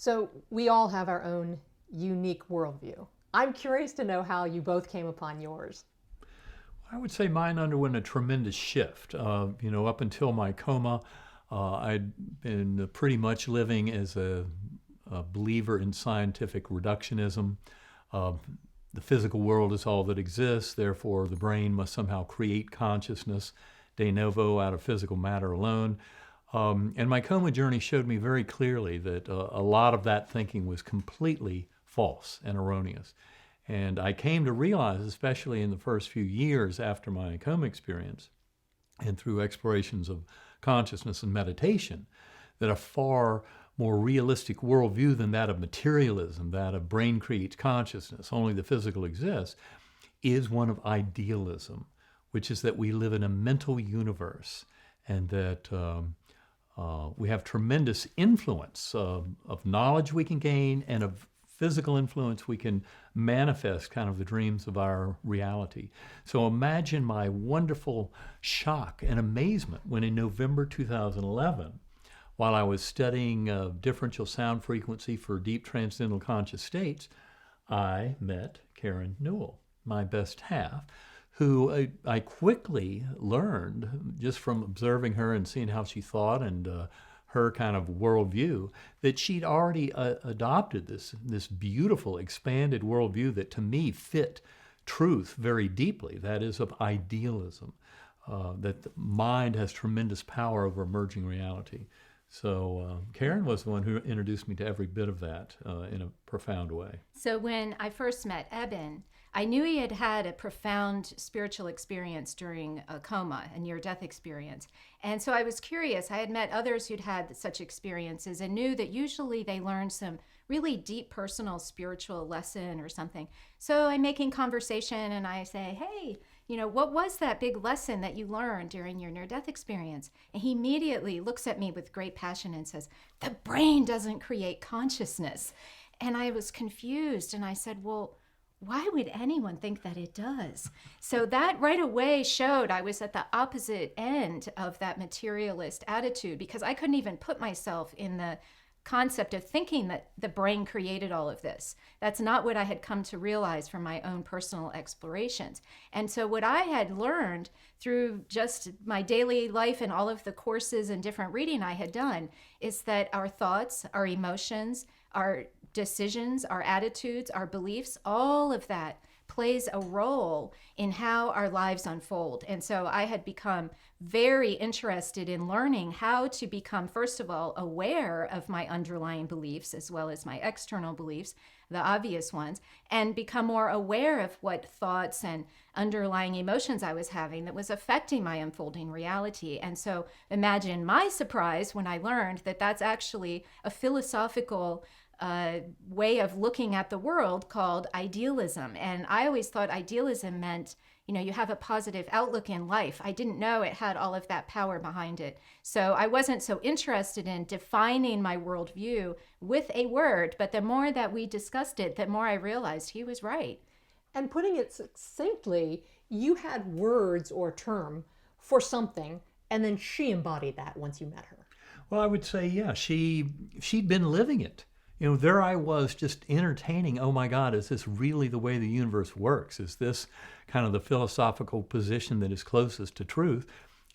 So we all have our own unique worldview. I'm curious to know how you both came upon yours. I would say mine underwent a tremendous shift. Up until my coma, I'd been pretty much living as a believer in scientific reductionism. Uh, the physical world is all that exists, therefore, the brain must somehow create consciousness de novo out of physical matter alone. And my coma journey showed me very clearly that a lot of that thinking was completely false and erroneous. And I came to realize, especially in the first few years after my coma experience and through explorations of consciousness and meditation, that a far more realistic worldview than that of materialism, that of brain creates consciousness, only the physical exists, is one of idealism, which is that we live in a mental universe and that we have tremendous influence of knowledge we can gain and of physical influence we can manifest kind of the dreams of our reality. So imagine my wonderful shock and amazement when in November 2011, while I was studying differential sound frequency for deep transcendental conscious states, I met Karen Newell, my best half, who I quickly learned just from observing her and seeing how she thought and her kind of worldview, that she'd already adopted this beautiful expanded worldview that to me fit truth very deeply, that is of idealism, that the mind has tremendous power over emerging reality. So Karen was the one who introduced me to every bit of that in a profound way. So when I first met Eben, I knew he had had a profound spiritual experience during a coma, a near-death experience. And so I was curious. I had met others who'd had such experiences and knew that usually they learned some really deep personal spiritual lesson or something. So I'm making conversation and I say, hey, what was that big lesson that you learned during your near-death experience? And he immediately looks at me with great passion and says, the brain doesn't create consciousness. And I was confused and I said, well, why would anyone think that it does? So that right away showed I was at the opposite end of that materialist attitude because I couldn't even put myself in the concept of thinking that the brain created all of this. That's not what I had come to realize from my own personal explorations. And so what I had learned through just my daily life and all of the courses and different reading I had done is that our thoughts, our emotions, our decisions, our attitudes, our beliefs, all of that plays a role in how our lives unfold. And so I had become very interested in learning how to become, first of all, aware of my underlying beliefs as well as my external beliefs, the obvious ones, and become more aware of what thoughts and underlying emotions I was having that was affecting my unfolding reality. And so imagine my surprise when I learned that that's actually a philosophical way of looking at the world called idealism. And I always thought idealism meant, you have a positive outlook in life. I didn't know it had all of that power behind it. So I wasn't so interested in defining my worldview with a word, but the more that we discussed it, the more I realized he was right. And putting it succinctly, you had words or term for something, and then she embodied that once you met her. Well, I would say, yeah, she'd been living it. There I was just entertaining, oh my God, is this really the way the universe works? Is this kind of the philosophical position that is closest to truth?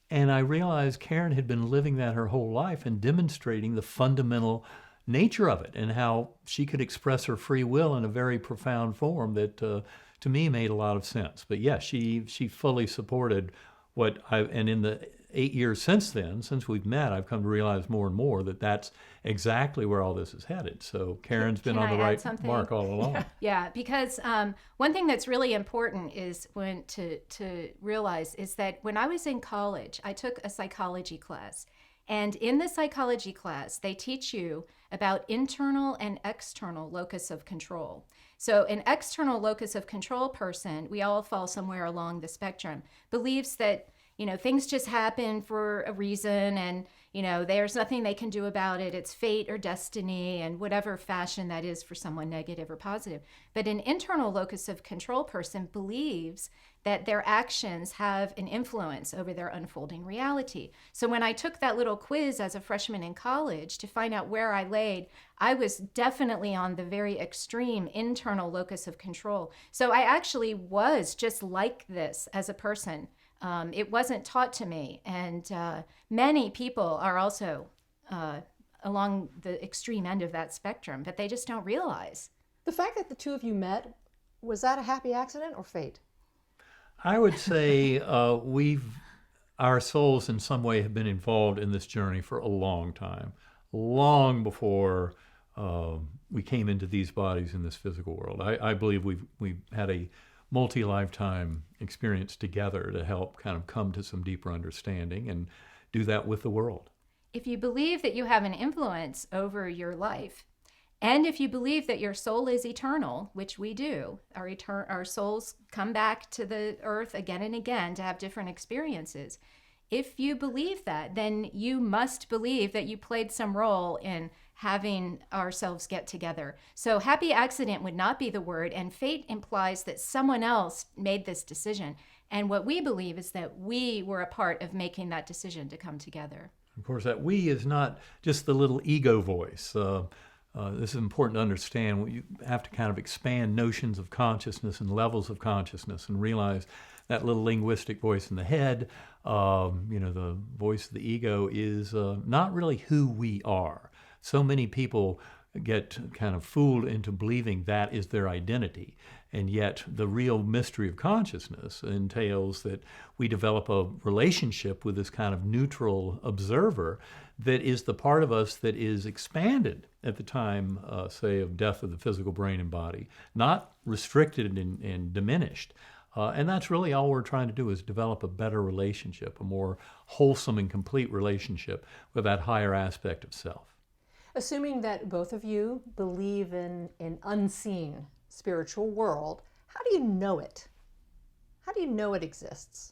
And I realized Karen had been living that her whole life and demonstrating the fundamental nature of it and how she could express her free will in a very profound form that to me made a lot of sense. But yeah, she fully supported and in the 8 years since then, since we've met, I've come to realize more and more that that's exactly where all this is headed. So Karen's been on the right mark all along. Yeah, because one thing that's really important is to realize is that when I was in college, I took a psychology class. And in the psychology class, they teach you about internal and external locus of control. So an external locus of control person, we all fall somewhere along the spectrum, believes that things just happen for a reason and, there's nothing they can do about it. It's fate or destiny, and whatever fashion that is for someone, negative or positive. But an internal locus of control person believes that their actions have an influence over their unfolding reality. So when I took that little quiz as a freshman in college to find out where I laid, I was definitely on the very extreme internal locus of control. So I actually was just like this as a person. It wasn't taught to me. And many people are also along the extreme end of that spectrum, but they just don't realize. The fact that the two of you met, was that a happy accident or fate? I would say our souls in some way have been involved in this journey for a long time, long before we came into these bodies in this physical world. I believe we've had a multi-lifetime experience together to help kind of come to some deeper understanding and do that with the world. If you believe that you have an influence over your life, and if you believe that your soul is eternal, which we do, our souls come back to the earth again and again to have different experiences. If you believe that, then you must believe that you played some role in having ourselves get together. So happy accident would not be the word, and fate implies that someone else made this decision. And what we believe is that we were a part of making that decision to come together. Of course, that we is not just the little ego voice. This is important to understand. You have to kind of expand notions of consciousness and levels of consciousness and realize that little linguistic voice in the head, the voice of the ego, is not really who we are. So many people get kind of fooled into believing that is their identity. And yet the real mystery of consciousness entails that we develop a relationship with this kind of neutral observer that is the part of us that is expanded at the time, say, of death of the physical brain and body, not restricted and diminished. And that's really all we're trying to do, is develop a better relationship, a more wholesome and complete relationship with that higher aspect of self. Assuming that both of you believe in an unseen spiritual world, how do you know it? How do you know it exists?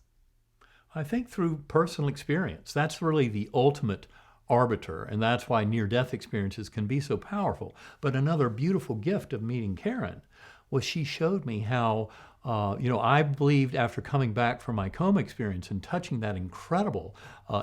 I think through personal experience. That's really the ultimate arbiter, and that's why near-death experiences can be so powerful. But another beautiful gift of meeting Karen was she showed me how, I believed after coming back from my coma experience and touching that incredible,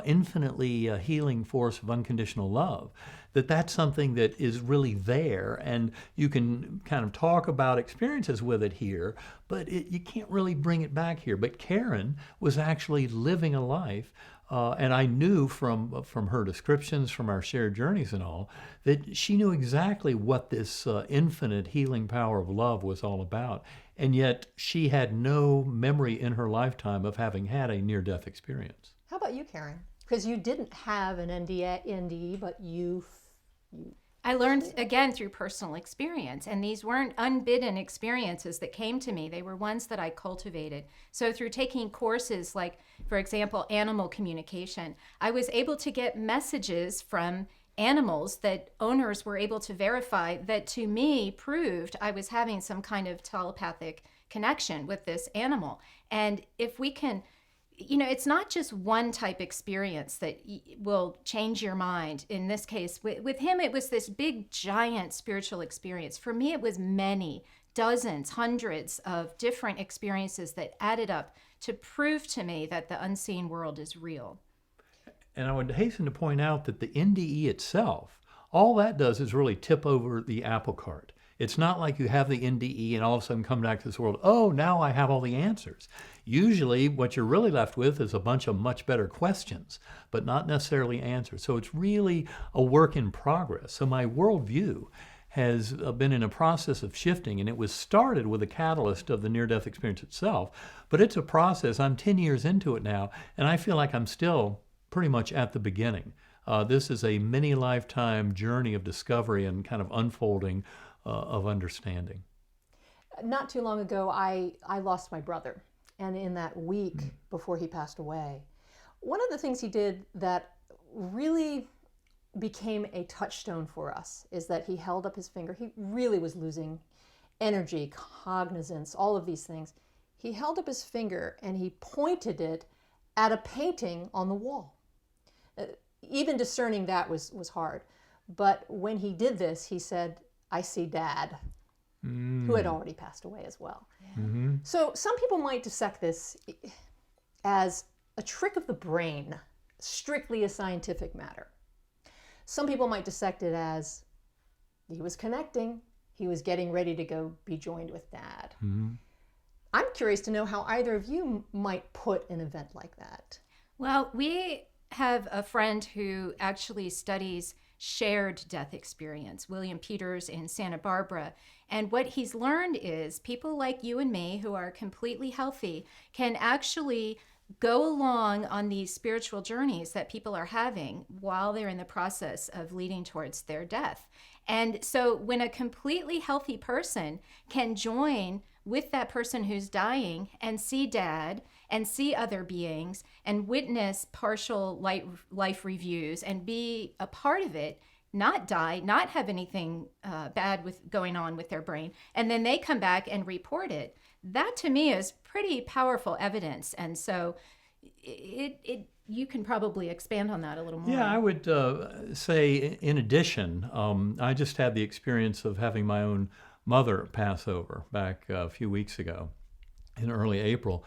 infinitely healing force of unconditional love, that's something that is really there, and you can kind of talk about experiences with it here, but you can't really bring it back here. But Karen was actually living a life, and I knew from her descriptions, from our shared journeys and all, that she knew exactly what this infinite healing power of love was all about. And yet she had no memory in her lifetime of having had a near-death experience. How about you, Karen? Because you didn't have an NDE, but I learned, again, through personal experience, and these weren't unbidden experiences that came to me. They were ones that I cultivated. So through taking courses like, for example, animal communication, I was able to get messages from animals that owners were able to verify that, to me, proved I was having some kind of telepathic connection with this animal. And if we can, it's not just one type experience that will change your mind. In this case, with him, it was this big, giant spiritual experience. For me, it was many, dozens, hundreds of different experiences that added up to prove to me that the unseen world is real. And I would hasten to point out that the NDE itself, all that does is really tip over the apple cart. It's not like you have the NDE and all of a sudden come back to this world, oh, now I have all the answers. Usually what you're really left with is a bunch of much better questions, but not necessarily answers. So it's really a work in progress. So my worldview has been in a process of shifting, and it was started with a catalyst of the near-death experience itself, but it's a process. I'm 10 years into it now, and I feel like I'm still pretty much at the beginning. This is a many lifetime journey of discovery and kind of unfolding of understanding. Not too long ago, I lost my brother. And in that week before he passed away, one of the things he did that really became a touchstone for us is that he held up his finger. He really was losing energy, cognizance, all of these things. He held up his finger and he pointed it at a painting on the wall. even discerning that was hard. But when he did this, he said, I see Dad, who had already passed away as well. Mm-hmm. So some people might dissect this as a trick of the brain, strictly a scientific matter. Some people might dissect it as he was connecting, he was getting ready to go be joined with Dad. Mm-hmm. I'm curious to know how either of you might put an event like that. Well, we have a friend who actually studies shared death experience, William Peters in Santa Barbara. And what he's learned is people like you and me who are completely healthy can actually go along on these spiritual journeys that people are having while they're in the process of leading towards their death. And so when a completely healthy person can join with that person who's dying and see Dad and see other beings and witness partial life reviews and be a part of it, not die, not have anything bad going on with their brain, and then they come back and report it, that to me is pretty powerful evidence. And so you can probably expand on that a little more. Yeah, I would say, in addition, I just had the experience of having my own mother pass over back a few weeks ago in early April.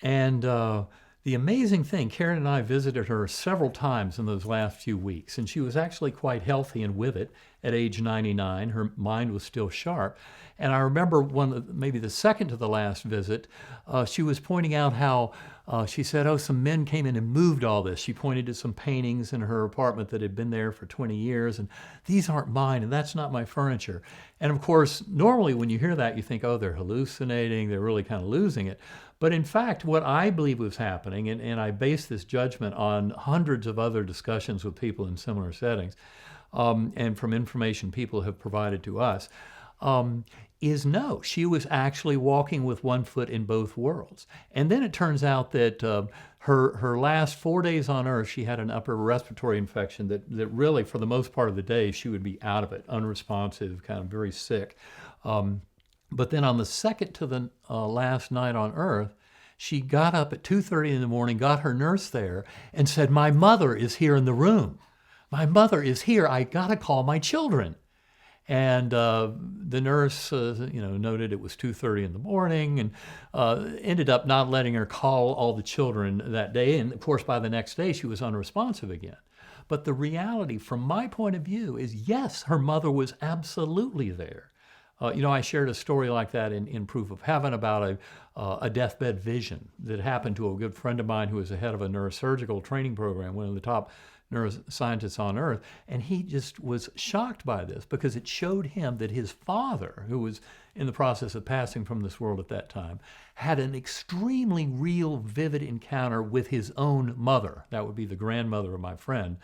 And the amazing thing, Karen and I visited her several times in those last few weeks, and she was actually quite healthy and with it at age 99. Her mind was still sharp. And I remember maybe the second to the last visit, she was pointing out how she said, some men came in and moved all this. She pointed to some paintings in her apartment that had been there for 20 years, and these aren't mine, and that's not my furniture. And of course, normally when you hear that, you think, they're hallucinating, they're really kind of losing it. But in fact, what I believe was happening, and I base this judgment on hundreds of other discussions with people in similar settings, and from information people have provided to us, is no, she was actually walking with one foot in both worlds. And then it turns out that her last 4 days on Earth, she had an upper respiratory infection that really, for the most part of the day, she would be out of it, unresponsive, kind of very sick. But then on the second to the last night on Earth, she got up at 2:30 in the morning, got her nurse there, and said, my mother is here in the room. My mother is here. I got to call my children. And the nurse, noted it was 2:30 in the morning, and ended up not letting her call all the children that day. And of course, by the next day, she was unresponsive again. But the reality, from my point of view, is yes, her mother was absolutely there. I shared a story like that in Proof of Heaven about a deathbed vision that happened to a good friend of mine who was the head of a neurosurgical training program, one of the top neuroscientists on Earth, and he just was shocked by this because it showed him that his father, who was in the process of passing from this world at that time, had an extremely real, vivid encounter with his own mother. That would be the grandmother of my friend,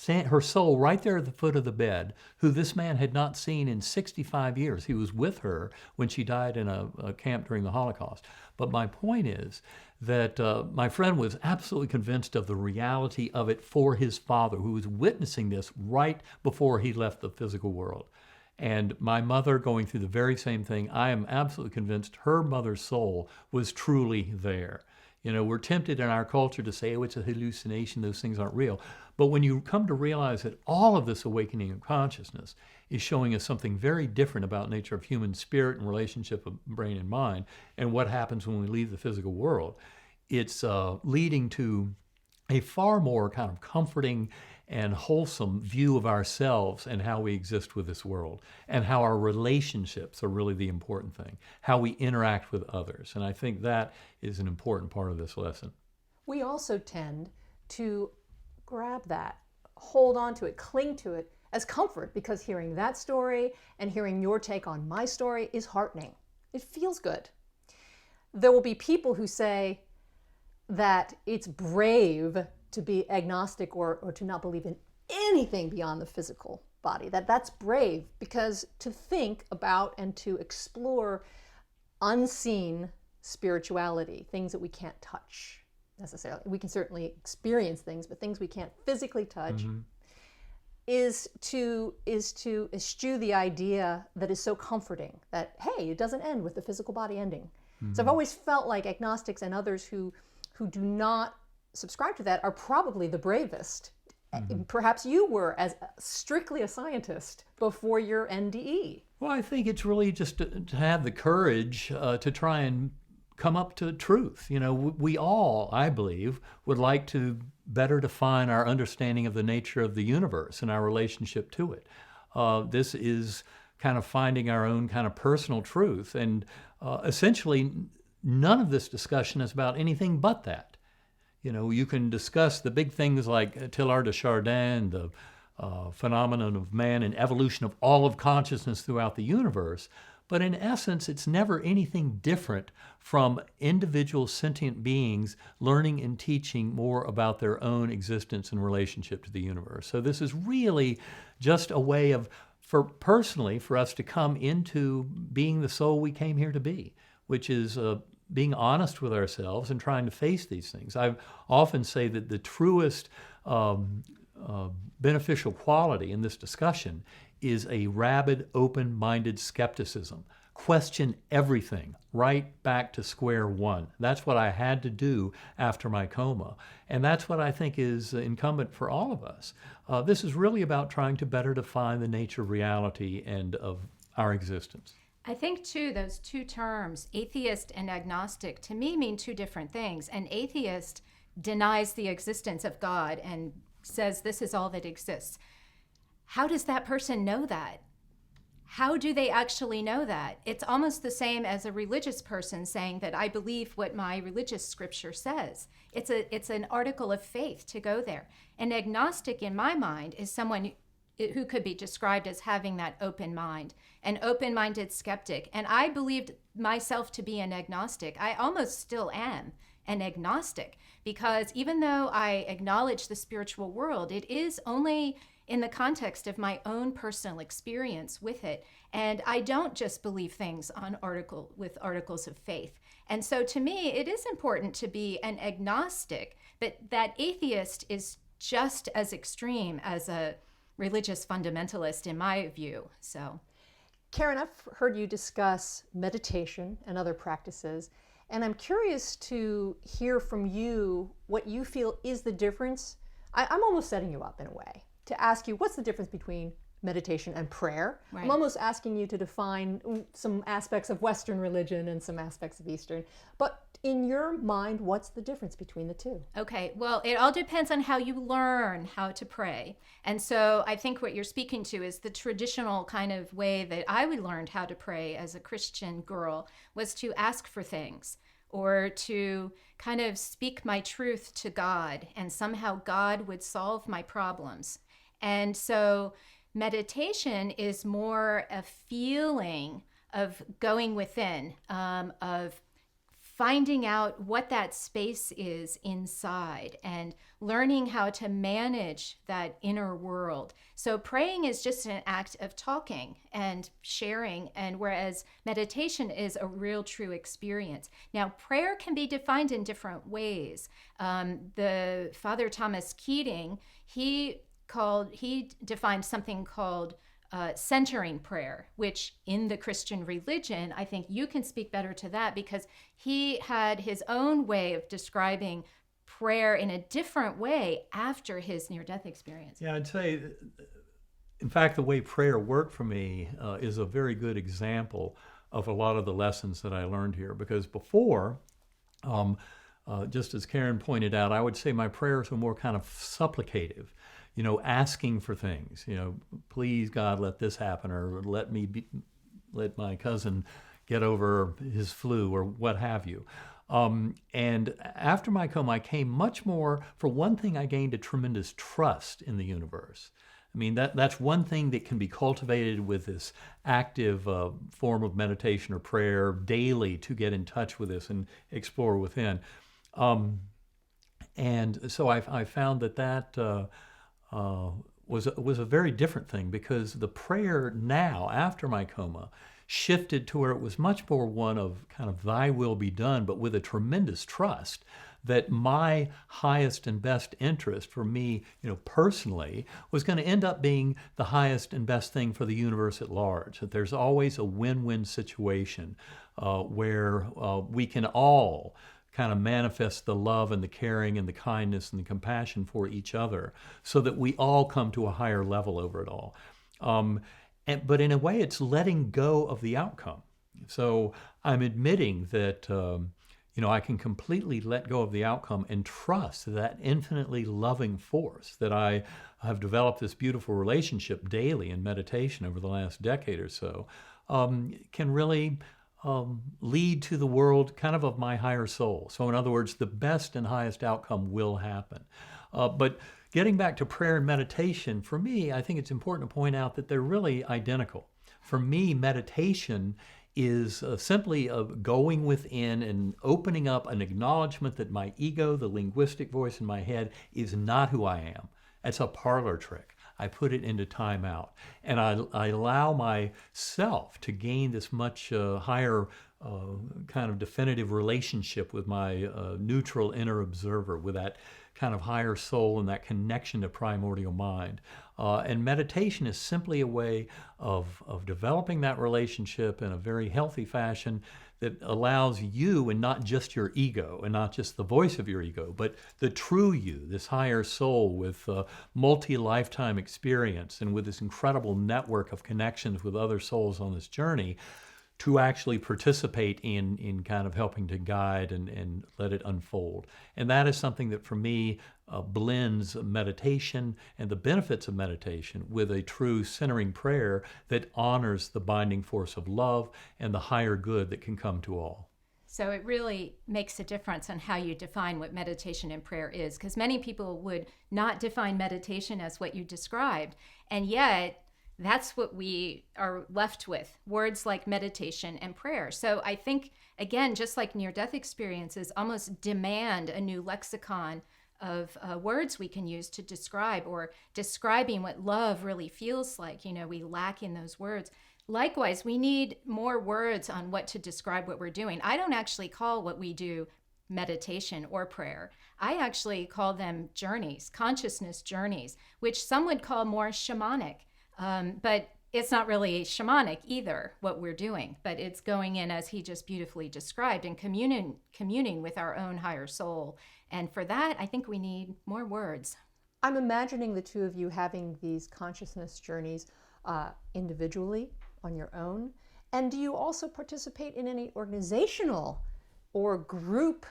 her soul right there at the foot of the bed, who this man had not seen in 65 years. He was with her when she died in a camp during the Holocaust. But my point is that my friend was absolutely convinced of the reality of it for his father, who was witnessing this right before he left the physical world. And my mother going through the very same thing, I am absolutely convinced her mother's soul was truly there. We're tempted in our culture to say, it's a hallucination, those things aren't real. But when you come to realize that all of this awakening of consciousness is showing us something very different about nature of human spirit and relationship of brain and mind, and what happens when we leave the physical world, it's leading to a far more kind of comforting and wholesome view of ourselves and how we exist with this world, and how our relationships are really the important thing, how we interact with others. And I think that is an important part of this lesson. We also tend to grab that, hold on to it, cling to it as comfort, because hearing that story and hearing your take on my story is heartening. It feels good. There will be people who say that it's brave to be agnostic or to not believe in anything beyond the physical body, that's brave, because to think about and to explore unseen spirituality, things that we can't touch necessarily. We can certainly experience things, but things we can't physically touch, is to eschew the idea that is so comforting that, hey, it doesn't end with the physical body ending. So I've always felt like agnostics and others who do not subscribe to that are probably the bravest Perhaps you were as strictly a scientist before your NDE. Well, I think it's really just to have the courage to try and come up to truth. You know, we all, I believe, would like to better define our understanding of the nature of the universe and our relationship to it. This is kind of finding our own kind of personal truth. And essentially, none of this discussion is about anything but that. You know, you can discuss the big things like Teilhard de Chardin, the phenomenon of man and evolution of all of consciousness throughout the universe, but in essence, it's never anything different from individual sentient beings learning and teaching more about their own existence and relationship to the universe. So this is really just a way of, for us to come into being the soul we came here to be, which is being honest with ourselves and trying to face these things. I often say that the truest beneficial quality in this discussion is a rabid, open-minded skepticism. Question everything, right back to square one. That's what I had to do after my coma. And that's what I think is incumbent for all of us. This is really about trying to better define the nature of reality and of our existence. I think, too, those two terms, atheist and agnostic, to me mean two different things. An atheist denies the existence of God and says this is all that exists. How does that person know that? How do they actually know that? It's almost the same as a religious person saying that I believe what my religious scripture says. It's an article of faith to go there. An agnostic, in my mind, is someone who could be described as having that open mind, an open-minded skeptic. And I believed myself to be an agnostic. I almost still am an agnostic, because even though I acknowledge the spiritual world, it is only in the context of my own personal experience with it. And I don't just believe things on articles of faith. And so to me, it is important to be an agnostic, but that atheist is just as extreme as a religious fundamentalist in my view. So, Karen, I've heard you discuss meditation and other practices, and I'm curious to hear from you what you feel is the difference. I'm almost setting you up in a way to ask you what's the difference between meditation and prayer. Right. I'm almost asking you to define some aspects of Western religion and some aspects of Eastern. But in your mind, what's the difference between the two? Okay, well, it all depends on how you learn how to pray. And so I think what you're speaking to is the traditional kind of way that I learned how to pray as a Christian girl was to ask for things, or to kind of speak my truth to God, and somehow God would solve my problems. And so meditation is more a feeling of going within, of finding out what that space is inside and learning how to manage that inner world. So praying is just an act of talking and sharing, and whereas meditation is a real true experience. Now, prayer can be defined in different ways. The Father Thomas Keating, he defined something called centering prayer, which in the Christian religion, I think you can speak better to that, because he had his own way of describing prayer in a different way after his near-death experience. Yeah, I'd say, in fact, the way prayer worked for me is a very good example of a lot of the lessons that I learned here. Because before, just as Karen pointed out, I would say my prayers were more kind of supplicative. You know, asking for things, you know, please God, let this happen, or let my cousin get over his flu, or what have you. And after my coma, I came much more, for one thing, I gained a tremendous trust in the universe. I mean, that's one thing that can be cultivated with this active form of meditation or prayer daily, to get in touch with this and explore within. And so I found that was a very different thing, because the prayer now, after my coma, shifted to where it was much more one of kind of thy will be done, but with a tremendous trust that my highest and best interest for me, you know, personally, was going to end up being the highest and best thing for the universe at large. That there's always a win-win situation where we can all kind of manifest the love and the caring and the kindness and the compassion for each other so that we all come to a higher level over it all. But in a way, it's letting go of the outcome. So I'm admitting that, I can completely let go of the outcome and trust that infinitely loving force that I have developed this beautiful relationship daily in meditation over the last decade or so, can really lead to the world kind of my higher soul. So in other words, the best and highest outcome will happen. But getting back to prayer and meditation, for me, I think it's important to point out that they're really identical. For me, meditation is simply going within and opening up an acknowledgement that my ego, the linguistic voice in my head, is not who I am. That's a parlor trick. I put it into timeout, and I allow myself to gain this much higher kind of definitive relationship with my neutral inner observer, with that kind of higher soul and that connection to primordial mind. And meditation is simply a way of developing that relationship in a very healthy fashion that allows you, and not just your ego, and not just the voice of your ego, but the true you, this higher soul with multi-lifetime experience and with this incredible network of connections with other souls on this journey, to actually participate in kind of helping to guide and let it unfold. And that is something that for me blends meditation and the benefits of meditation with a true centering prayer that honors the binding force of love and the higher good that can come to all. So it really makes a difference on how you define what meditation and prayer is, because many people would not define meditation as what you described, and yet that's what we are left with, words like meditation and prayer. So I think, again, just like near-death experiences almost demand a new lexicon of words we can use to describe, or describing what love really feels like. We lack in those words. Likewise, we need more words on what to describe what we're doing. I don't actually call what we do meditation or prayer. I actually call them journeys, consciousness journeys, which some would call more shamanic. But it's not really shamanic either, what we're doing, but it's going in, as he just beautifully described, and communing with our own higher soul. And for that, I think we need more words. I'm imagining the two of you having these consciousness journeys individually on your own. And do you also participate in any organizational or group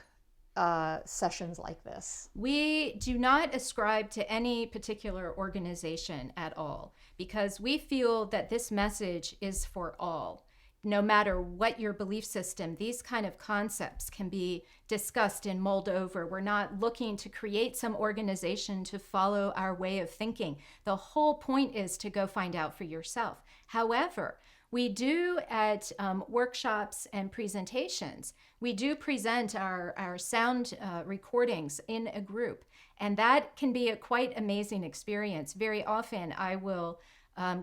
sessions like this? We do not ascribe to any particular organization at all, because we feel that this message is for all. No matter what your belief system, these kind of concepts can be discussed and mulled over. We're not looking to create some organization to follow our way of thinking. The whole point is to go find out for yourself. However, we do at workshops and presentations, we do present our sound recordings in a group, and that can be a quite amazing experience. Very often I will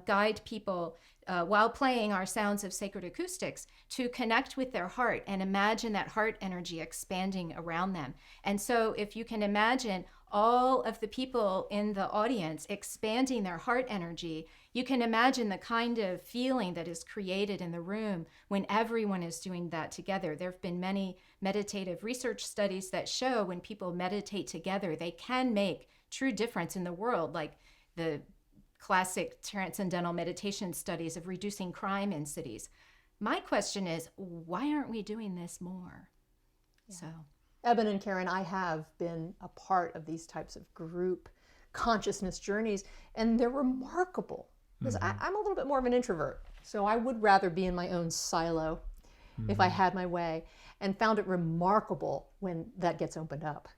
guide people while playing our sounds of sacred acoustics to connect with their heart and imagine that heart energy expanding around them. And so if you can imagine all of the people in the audience expanding their heart energy, you can imagine the kind of feeling that is created in the room when everyone is doing that together. There have been many meditative research studies that show when people meditate together, they can make true difference in the world, like the classic transcendental meditation studies of reducing crime in cities. My question is, why aren't we doing this more? Yeah. So, Eben and Karen, I have been a part of these types of group consciousness journeys, and they're remarkable. Because I'm a little bit more of an introvert, so I would rather be in my own silo if I had my way, and found it remarkable when that gets opened up.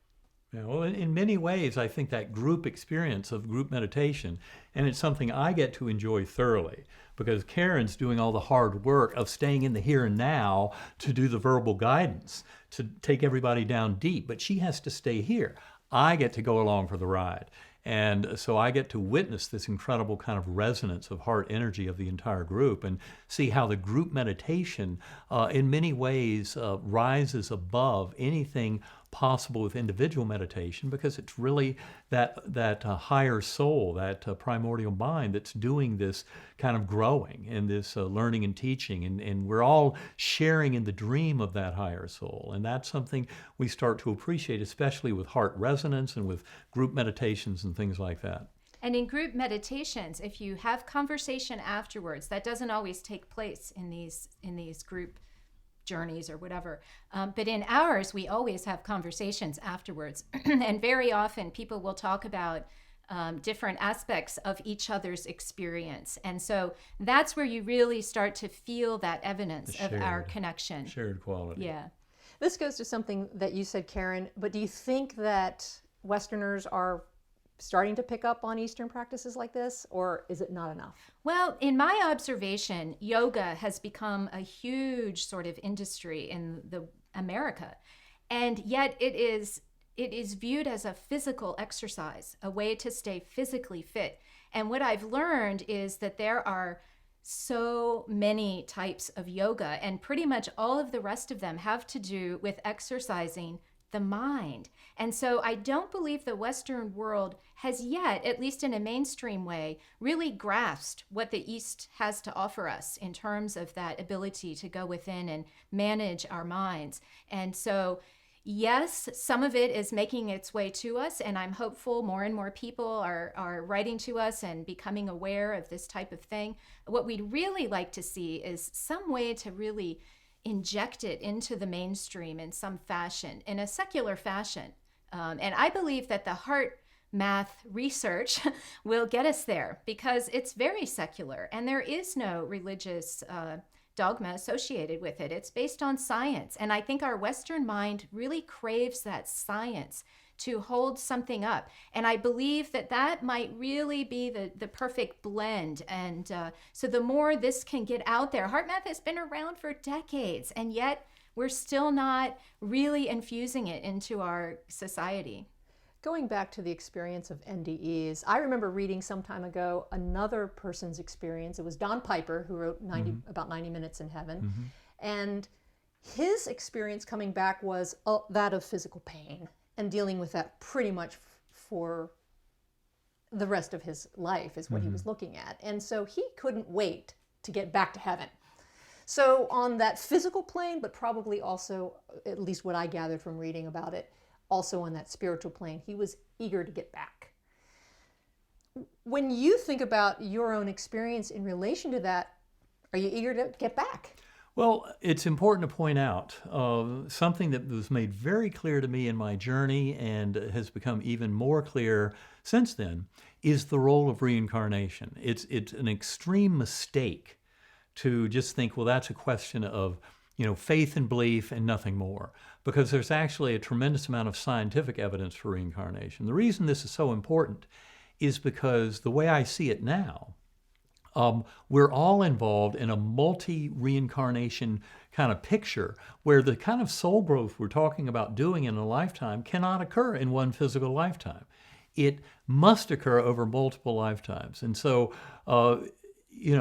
Yeah, well, in many ways, I think that group experience of group meditation, and it's something I get to enjoy thoroughly, because Karen's doing all the hard work of staying in the here and now to do the verbal guidance, to take everybody down deep, but she has to stay here. I get to go along for the ride. And so I get to witness this incredible kind of resonance of heart energy of the entire group, and see how the group meditation in many ways rises above anything possible with individual meditation, because it's really that higher soul, that primordial mind that's doing this kind of growing and this learning and teaching, and we're all sharing in the dream of that higher soul. And that's something we start to appreciate, especially with heart resonance and with group meditations and things like that. And in group meditations, if you have conversation afterwards, that doesn't always take place in these group journeys or whatever. But in ours, we always have conversations afterwards. And very often people will talk about different aspects of each other's experience. And so that's where you really start to feel that evidence of our connection. Shared quality. Yeah. This goes to something that you said, Karen, but do you think that Westerners are starting to pick up on Eastern practices like this, or is it not enough? Well, in my observation, yoga has become a huge sort of industry in America, and yet it is viewed as a physical exercise, a way to stay physically fit. And what I've learned is that there are so many types of yoga, and pretty much all of the rest of them have to do with exercising the mind. And so I don't believe the Western world has yet, at least in a mainstream way, really grasped what the East has to offer us in terms of that ability to go within and manage our minds. And so, yes, some of it is making its way to us, and I'm hopeful more and more people are writing to us and becoming aware of this type of thing. What we'd really like to see is some way to really inject it into the mainstream in some fashion, in a secular fashion. And I believe that the heart math research will get us there, because it's very secular and there is no religious dogma associated with it. It's based on science. And I think our Western mind really craves that science to hold something up. And I believe that that might really be the perfect blend. And so the more this can get out there, HeartMath has been around for decades, and yet we're still not really infusing it into our society. Going back to the experience of NDEs, I remember reading some time ago another person's experience. It was Don Piper, who wrote about 90 Minutes in Heaven. And his experience coming back was that of physical pain, and dealing with that pretty much for the rest of his life is what he was looking at. And so he couldn't wait to get back to heaven. So on that physical plane, but probably also, at least what I gathered from reading about it, also on that spiritual plane, he was eager to get back. When you think about your own experience in relation to that, are you eager to get back? Well, it's important to point out something that was made very clear to me in my journey and has become even more clear since then, is the role of reincarnation. It's an extreme mistake to just think, well, that's a question of faith and belief and nothing more, because there's actually a tremendous amount of scientific evidence for reincarnation. The reason this is so important is because the way I see it now, we're all involved in a multi-reincarnation kind of picture where the kind of soul growth we're talking about doing in a lifetime cannot occur in one physical lifetime. It must occur over multiple lifetimes. And so,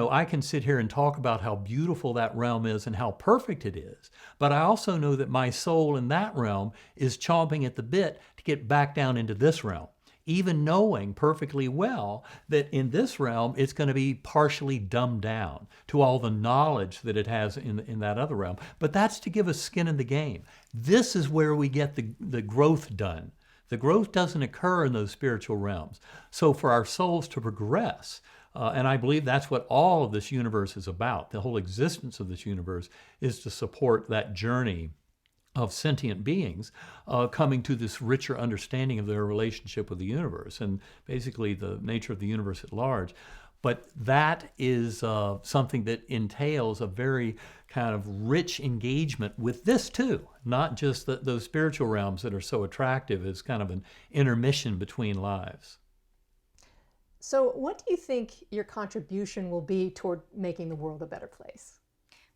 I can sit here and talk about how beautiful that realm is and how perfect it is, but I also know that my soul in that realm is chomping at the bit to get back down into this realm, even knowing perfectly well that in this realm, it's going to be partially dumbed down to all the knowledge that it has in that other realm. But that's to give us skin in the game. This is where we get the growth done. The growth doesn't occur in those spiritual realms. So for our souls to progress, and I believe that's what all of this universe is about, the whole existence of this universe is to support that journey of sentient beings coming to this richer understanding of their relationship with the universe and basically the nature of the universe at large. But that is something that entails a very kind of rich engagement with this too, not just those spiritual realms that are so attractive as kind of an intermission between lives. So what do you think your contribution will be toward making the world a better place?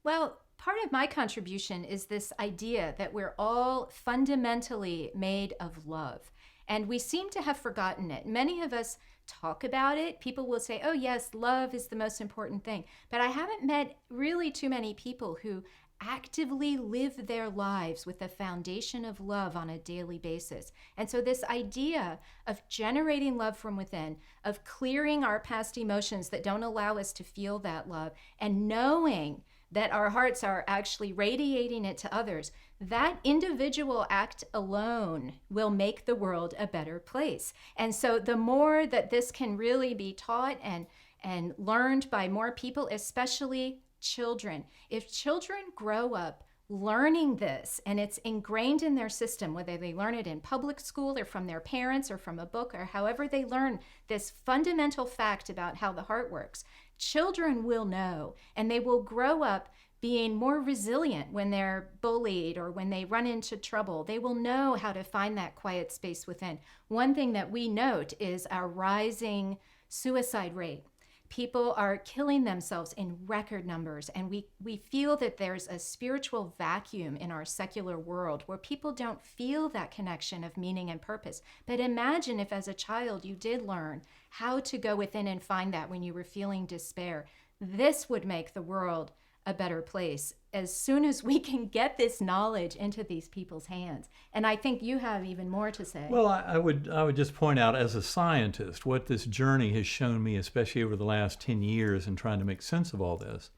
Well, part of my contribution is this idea that we're all fundamentally made of love. And we seem to have forgotten it. Many of us talk about it. People will say, oh yes, love is the most important thing. But I haven't met really too many people who actively live their lives with a foundation of love on a daily basis. And so this idea of generating love from within, of clearing our past emotions that don't allow us to feel that love, and knowing that our hearts are actually radiating it to others, that individual act alone will make the world a better place. And so the more that this can really be taught and learned by more people, especially children, if children grow up learning this and it's ingrained in their system, whether they learn it in public school or from their parents or from a book or however they learn this fundamental fact about how the heart works, children will know, and they will grow up being more resilient when they're bullied or when they run into trouble. They will know how to find that quiet space within. One thing that we note is our rising suicide rate. People are killing themselves in record numbers, and we feel that there's a spiritual vacuum in our secular world where people don't feel that connection of meaning and purpose. But imagine if as a child you did learn how to go within and find that when you were feeling despair. This would make the world a better place as soon as we can get this knowledge into these people's hands. And I think you have even more to say. Well, I would just point out, as a scientist, what this journey has shown me, especially over the last 10 years in trying to make sense of all this,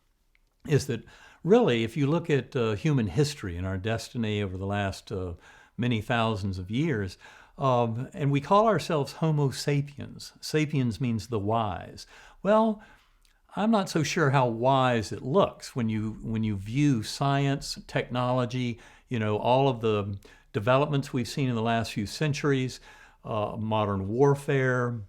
is that really, if you look at human history and our destiny over the last many thousands of years, and we call ourselves Homo sapiens. Sapiens means the wise. Well, I'm not so sure how wise it looks when you view science, technology, all of the developments we've seen in the last few centuries, modern warfare,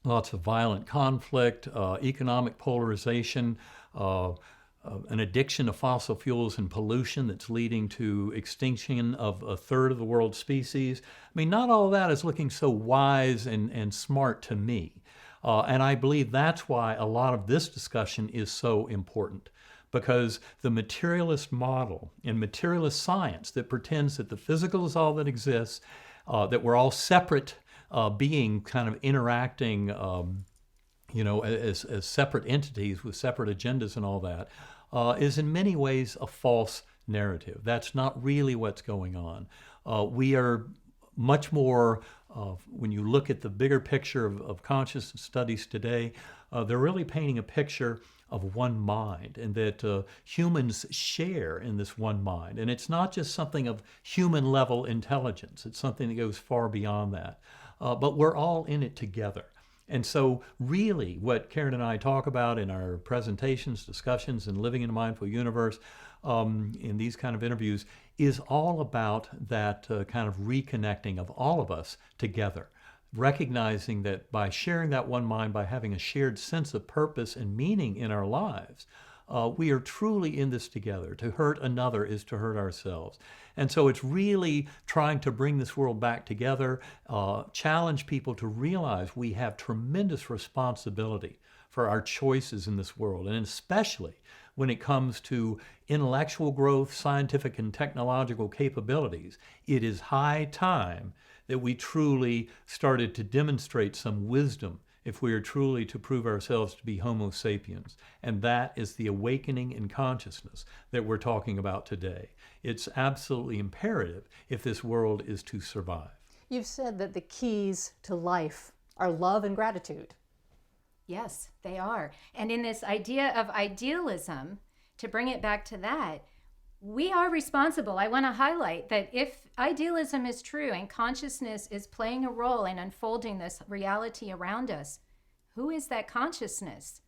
lots of violent conflict, economic polarization, an addiction to fossil fuels and pollution that's leading to extinction of a third of the world's species. I mean, not all of that is looking so wise and smart to me. And I believe that's why a lot of this discussion is so important, because the materialist model and materialist science that pretends that the physical is all that exists, that we're all separate being kind of interacting, as separate entities with separate agendas and all that, is in many ways a false narrative. That's not really what's going on. We are much more, when you look at the bigger picture of consciousness studies today, they're really painting a picture of one mind, and that humans share in this one mind. And it's not just something of human level intelligence, it's something that goes far beyond that. But we're all in it together. And so really what Karen and I talk about in our presentations, discussions, and Living in a Mindful Universe, in these kind of interviews, is all about that kind of reconnecting of all of us together, recognizing that by sharing that one mind, by having a shared sense of purpose and meaning in our lives, we are truly in this together. To hurt another is to hurt ourselves. And so it's really trying to bring this world back together, challenge people to realize we have tremendous responsibility for our choices in this world, and especially when it comes to intellectual growth, scientific and technological capabilities. It is high time that we truly started to demonstrate some wisdom if we are truly to prove ourselves to be Homo sapiens. And that is the awakening in consciousness that we're talking about today. It's absolutely imperative if this world is to survive. You've said that the keys to life are love and gratitude. Yes, they are. And in this idea of idealism, to bring it back to that, we are responsible. I want to highlight that if idealism is true and consciousness is playing a role in unfolding this reality around us, who is that consciousness?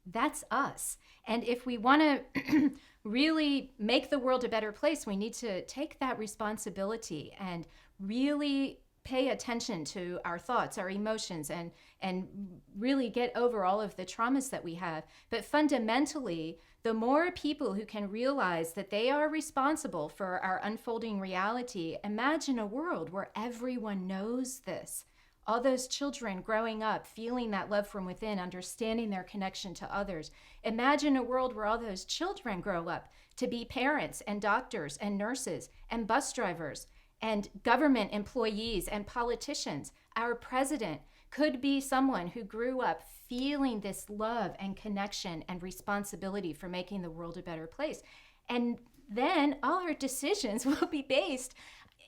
That's us. And if we want to really make the world a better place, we need to take that responsibility and really pay attention to our thoughts, our emotions, and really get over all of the traumas that we have. But fundamentally, the more people who can realize that they are responsible for our unfolding reality, imagine a world where everyone knows this. All those children growing up, feeling that love from within, understanding their connection to others. Imagine a world where all those children grow up to be parents and doctors and nurses and bus drivers and government employees and politicians. Our president could be someone who grew up feeling this love and connection and responsibility for making the world a better place. And then all our decisions will be based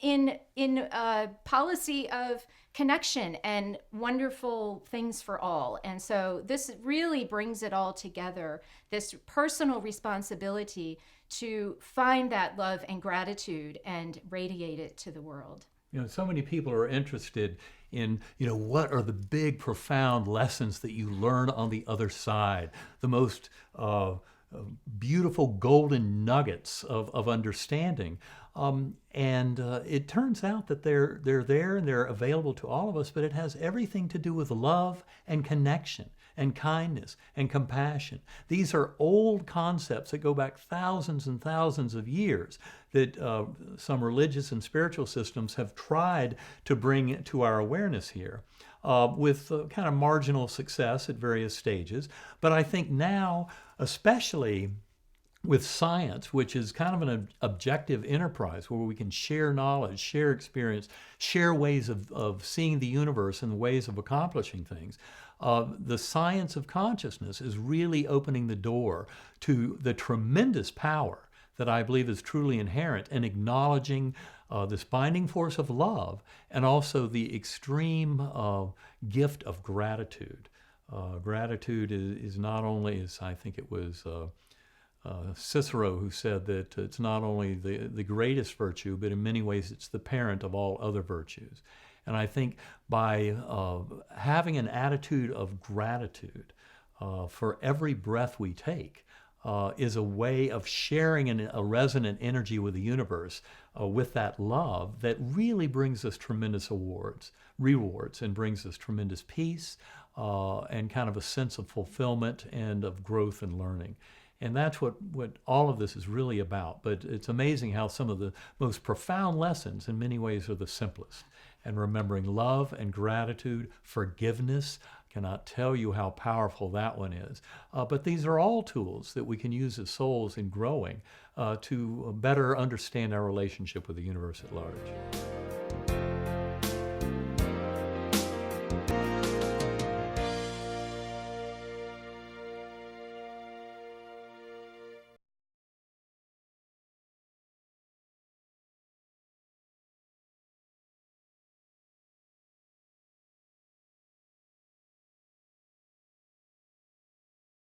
in a policy of connection and wonderful things for all. And so this really brings it all together, this personal responsibility to find that love and gratitude and radiate it to the world. So many people are interested in, what are the big, profound lessons that you learn on the other side, the most beautiful golden nuggets of understanding. And it turns out that they're there and they're available to all of us, but it has everything to do with love and connection and kindness and compassion. These are old concepts that go back thousands and thousands of years that some religious and spiritual systems have tried to bring to our awareness here. With kind of marginal success at various stages. But I think now, especially with science, which is kind of an objective enterprise where we can share knowledge, share experience, share ways of seeing the universe and ways of accomplishing things, the science of consciousness is really opening the door to the tremendous power that I believe is truly inherent in acknowledging this binding force of love and also the extreme gift of gratitude. Gratitude is not only, as I think it was Cicero who said that it's not only the greatest virtue, but in many ways it's the parent of all other virtues. And I think by having an attitude of gratitude for every breath we take, is a way of sharing a resonant energy with the universe with that love that really brings us tremendous rewards, and brings us tremendous peace and kind of a sense of fulfillment and of growth and learning. And that's what all of this is really about. But it's amazing how some of the most profound lessons in many ways are the simplest. And remembering love and gratitude, forgiveness, cannot tell you how powerful that one is. But these are all tools that we can use as souls in growing to better understand our relationship with the universe at large.